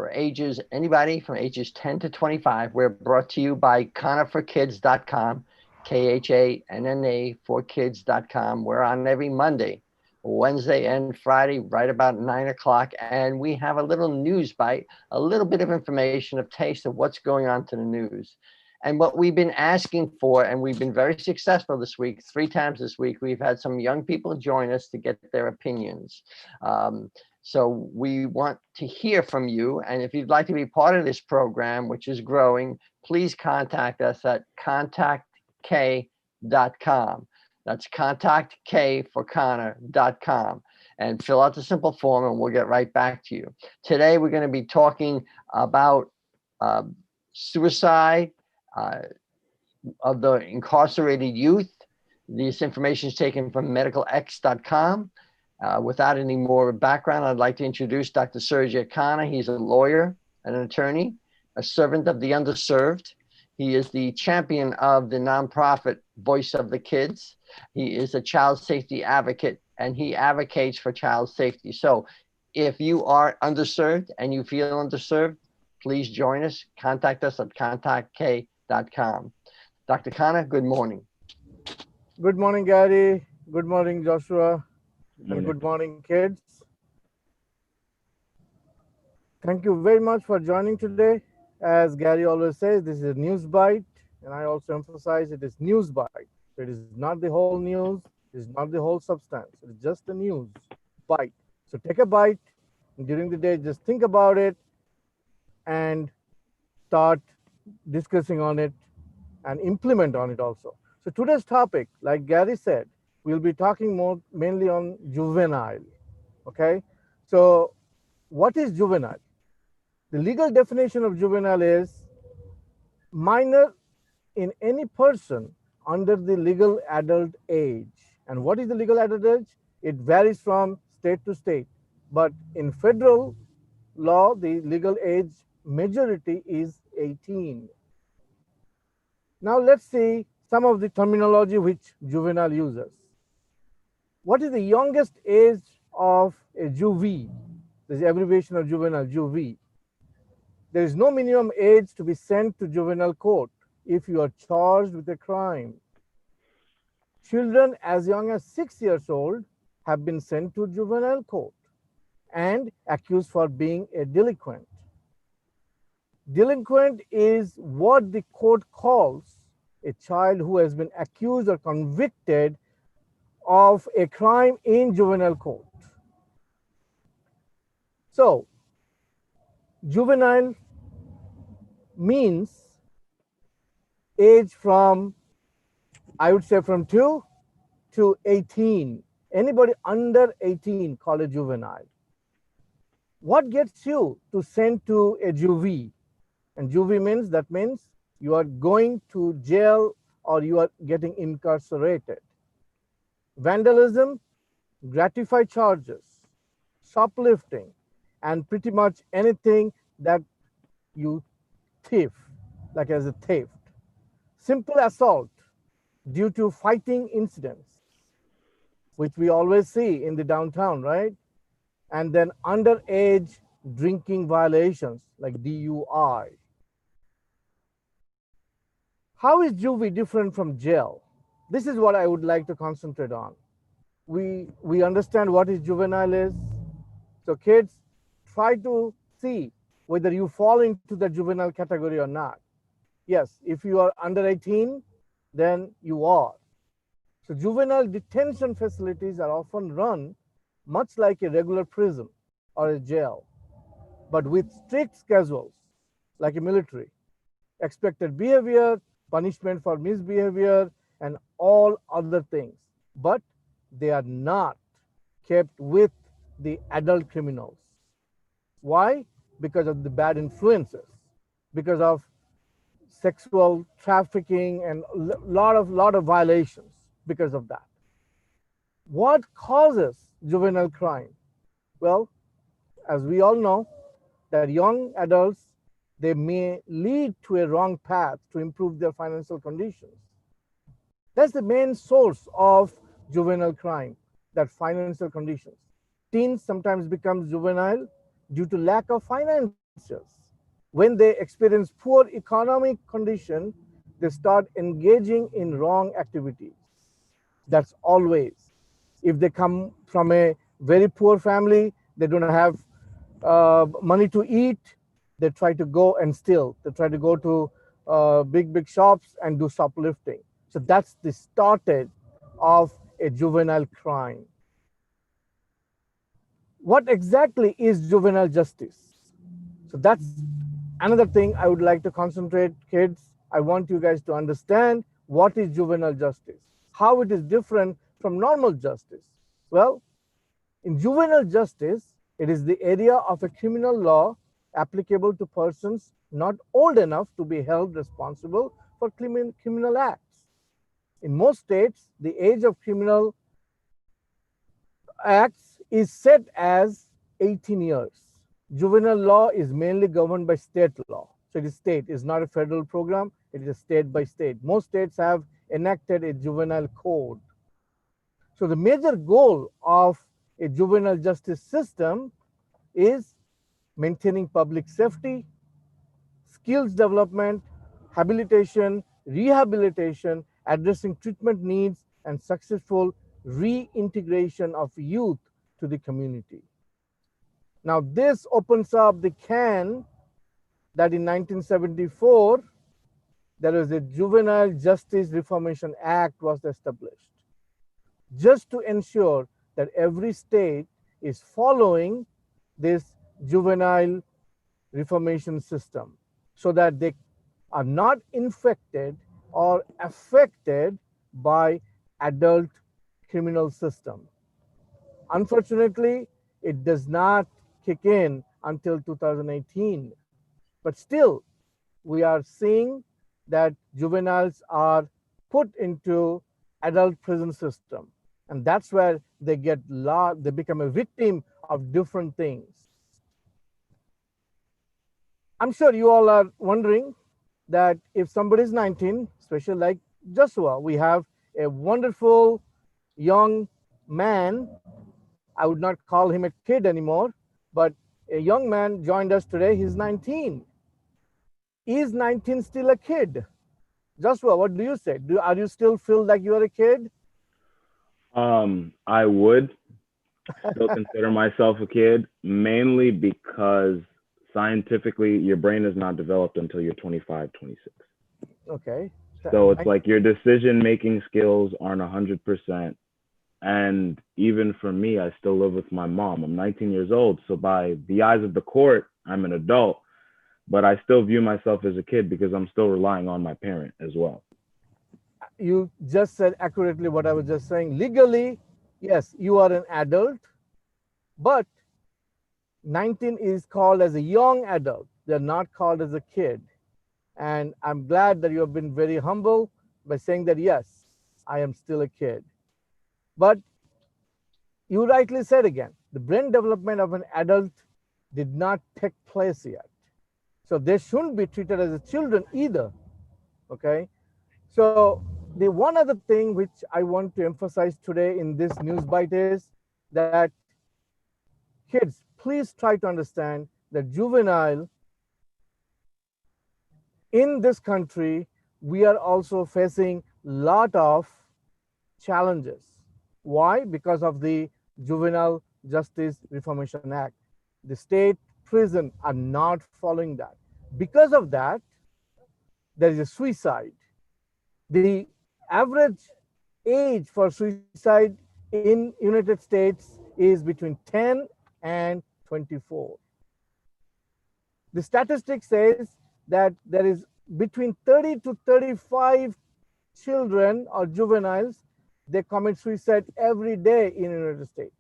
for anybody from ages 10 to 25. We're brought to you by KhanaForKids.com, KHANNA for kids.com. We're on every Monday, Wednesday, and Friday, right about 9 o'clock. And we have a little news bite, a little bit of information, a taste of what's going on to the news. And what we've been asking for, and we've been very successful this week, 3 times this week, we've had some young people join us to get their opinions. So we want to hear from you. And if you'd like to be part of this program, which is growing, please contact us at contactk.com. That's contactk4Khana.com. And fill out the simple form and we'll get right back to you. Today, we're going to be talking about suicide of the incarcerated youth. This information is taken from medicalx.com. Without any more background, I'd like to introduce Dr. Sergio Khana. He's a lawyer and an attorney, a servant of the underserved. He is the champion of the nonprofit Voice of the Kids. He is a child safety advocate, and he advocates for child safety. So if you are underserved and you feel underserved, please join us. Contact us at contactk.com. Dr. Khana, good morning. Good morning, Gary. Good morning, Joshua. And good morning, kids. Thank you very much for joining today. As Gary always says, this is a news bite, and I also emphasize it is news bite. It is not the whole news, it is not the whole substance, it is just a news bite. So take a bite, and during the day, just think about it and start discussing on it and implement on it also. So today's topic, like Gary said, we'll be talking mainly on juvenile, okay? So what is juvenile? The legal definition of juvenile is minor in any person under the legal adult age. And what is the legal adult age? It varies from state to state. But in federal law, the legal age majority is 18. Now let's see some of the terminology which juvenile uses. What is the youngest age of a juvie? This is abbreviation of juvenile, juvie. There is no minimum age to be sent to juvenile court if you are charged with a crime. Children as young as 6 years old have been sent to juvenile court and accused for being a delinquent. Delinquent is what the court calls a child who has been accused or convicted of a crime in juvenile court. So, juvenile means age from, I would say, from 2 to 18. Anybody under 18 called a juvenile. What gets you to send to a juvie? And juvie means, that means you are going to jail or you are getting incarcerated. Vandalism, gratify charges, shoplifting, and pretty much anything that you thief, like as a theft. Simple assault due to fighting incidents, which we always see in the downtown, right? And then underage drinking violations like DUI. How is juvie different from jail? This is what I would like to concentrate on. We understand what is juvenile is. So kids, try to see whether you fall into the juvenile category or not. Yes, if you are under 18, then you are. So juvenile detention facilities are often run much like a regular prison or a jail, but with strict schedules like a military, expected behavior, punishment for misbehavior, and all other things. But they are not kept with the adult criminals. Why? Because of the bad influences, because of sexual trafficking and lot of violations because of that. What causes juvenile crime? Well, as we all know, that young adults, they may lead to a wrong path to improve their financial conditions. That's the main source of juvenile crime, that financial conditions. Teens sometimes become juvenile due to lack of finances. When they experience poor economic condition, they start engaging in wrong activities. That's always. If they come from a very poor family, they don't have money to eat, they try to go and steal. They try to go to big shops and do shoplifting. So that's the started of a juvenile crime. What exactly is juvenile justice? So that's another thing I would like to concentrate, kids. I want you guys to understand what is juvenile justice, how it is different from normal justice. Well, in juvenile justice, it is the area of a criminal law applicable to persons not old enough to be held responsible for criminal acts. In most states, the age of criminal acts is set as 18 years. Juvenile law is mainly governed by state law. So it is state, it's not a federal program, it is state by state. Most states have enacted a juvenile code. So the major goal of a juvenile justice system is maintaining public safety, skills development, habilitation, rehabilitation, addressing treatment needs, and successful reintegration of youth to the community. Now, this opens up the can that in 1974, there was a Juvenile Justice Reformation Act was established just to ensure that every state is following this juvenile reformation system so that they are not infected or affected by adult criminal system. Unfortunately, it does not kick in until 2018. But still, we are seeing that juveniles are put into adult prison system. And that's where they they become a victim of different things. I'm sure you all are wondering that if somebody is 19, especially like Joshua, we have a wonderful young man. I would not call him a kid anymore, but a young man joined us today. He's 19. Is 19 still a kid? Joshua, what do you say? Are you still feel like you are a kid? I would still consider myself a kid, mainly because scientifically your brain is not developed until you're 25, 26. Okay. So it's like your decision making skills aren't 100%. And even for me, I still live with my mom. I'm 19 years old. So by the eyes of the court, I'm an adult, but I still view myself as a kid because I'm still relying on my parent as well. You just said accurately what I was just saying. Legally, yes, you are an adult, but 19 is called as a young adult. They're not called as a kid. And I'm glad that you have been very humble by saying that, yes, I am still a kid. But you rightly said again, the brain development of an adult did not take place yet. So they shouldn't be treated as children either. Okay. So the one other thing which I want to emphasize today in this news bite is that kids, please try to understand that juvenile in this country, we are also facing lot of challenges. Why? Because of the Juvenile Justice Reformation Act. The state prison are not following that. Because of that, there is a suicide. The average age for suicide in United States is between 10 and 24. The statistic says that there is between 30 to 35 children or juveniles, they commit suicide every day in the United States.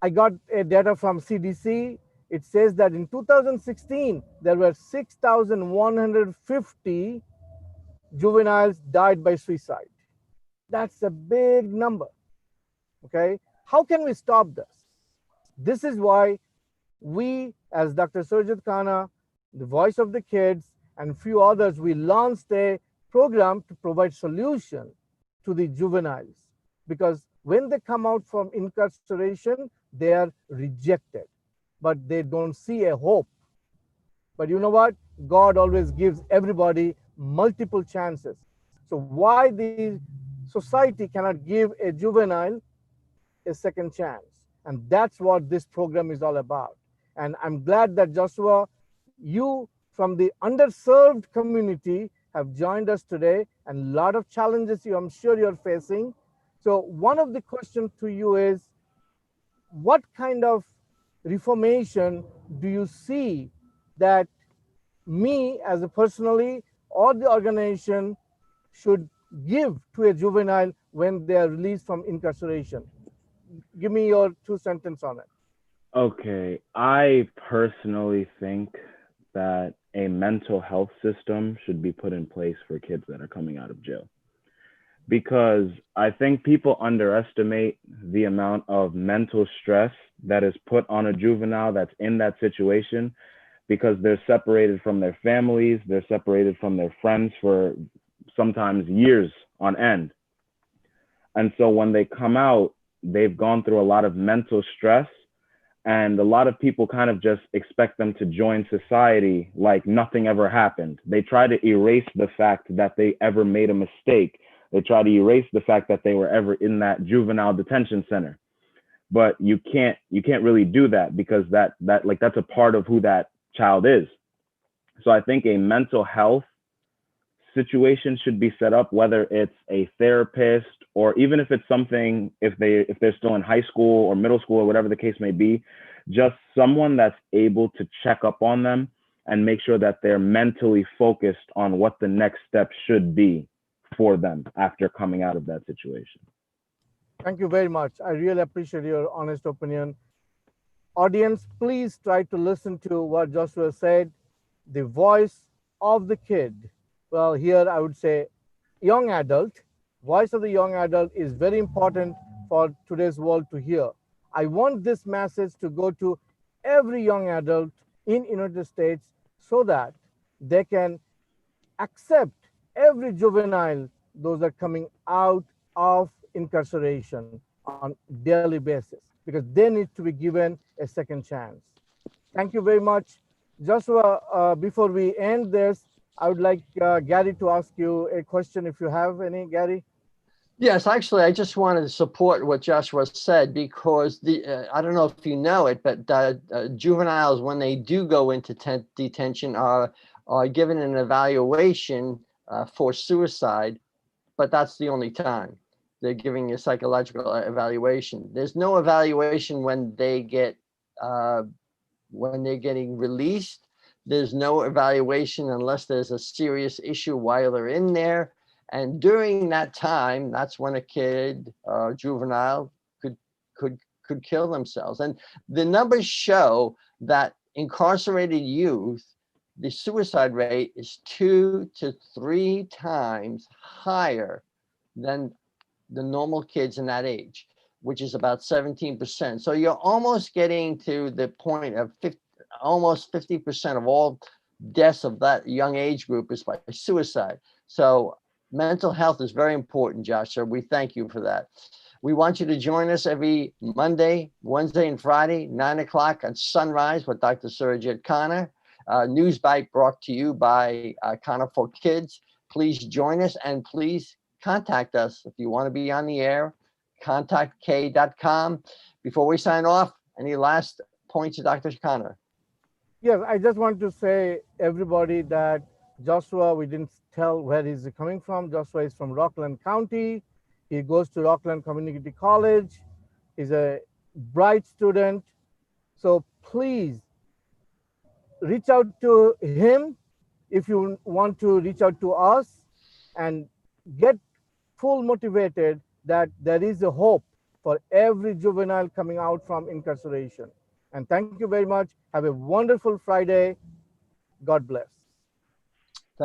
I got a data from CDC. It says that in 2016, there were 6,150 juveniles died by suicide. That's a big number. Okay. How can we stop this? This is why we, as Dr. Surjit Khanna, the voice of the kids, and few others, we launched a program to provide solution to the juveniles. Because when they come out from incarceration, they are rejected. but they don't see a hope. But you know what? God always gives everybody multiple chances. So why the society cannot give a juvenile a second chance? And that's what this program is all about. And I'm glad that Joshua, you from the underserved community have joined us today, and a lot of challenges I'm sure you're facing. So one of the questions to you is, what kind of reformation do you see that me as a personally or the organization should give to a juvenile when they are released from incarceration? Give me your 2 sentences on it. Okay, I personally think that a mental health system should be put in place for kids that are coming out of jail, because I think people underestimate the amount of mental stress that is put on a juvenile that's in that situation, because they're separated from their families, they're separated from their friends for sometimes years on end. And so when they come out, they've gone through a lot of mental stress, and a lot of people kind of just expect them to join society like nothing ever happened. They try to erase the fact that they ever made a mistake. They try to erase the fact that they were ever in that juvenile detention center. But you can't really do that, because that's a part of who that child is. So I think a mental health situation should be set up, whether it's a therapist, or even if it's something, if they're still in high school or middle school or whatever the case may be, just someone that's able to check up on them and make sure that they're mentally focused on what the next step should be for them after coming out of that situation. Thank you very much. I really appreciate your honest opinion. Audience, please try to listen to what Joshua said, the voice of the kid. Well, here I would say young adult. Voice of the young adult is very important for today's world to hear. I want this message to go to every young adult in United States so that they can accept every juvenile, those are coming out of incarceration on daily basis, because they need to be given a second chance. Thank you very much. Joshua, before we end this, I would like Gary to ask you a question if you have any, Gary. Yes, actually, I just wanted to support what Joshua said, because I don't know if you know it, but juveniles, when they do go into detention, are given an evaluation for suicide, but that's the only time. They're giving a psychological evaluation. There's no evaluation when they're getting released. There's no evaluation unless there's a serious issue while they're in there. And during that time, that's when a kid, juvenile, could kill themselves. And the numbers show that incarcerated youth, the suicide rate is 2 to 3 times higher than the normal kids in that age, which is about 17%. So you're almost getting to the point of almost 50% of all deaths of that young age group is by suicide. So mental health is very important, Joshua. We thank you for that. We want you to join us every Monday, Wednesday, and Friday, 9 o'clock on Sunrise with Dr. Surajit Khanna. News Bite brought to you by Khanna for Kids. Please join us, and please contact us if you want to be on the air. ContactK.com. Before we sign off, any last points, Dr. Khanna? Yes, I just want to say everybody that Joshua, we didn't tell where he's coming from. Joshua is from Rockland County. He goes to Rockland Community College. He's a bright student. So please reach out to him if you want to reach out to us, and get full motivated that there is a hope for every juvenile coming out from incarceration. And thank you very much. Have a wonderful Friday. God bless.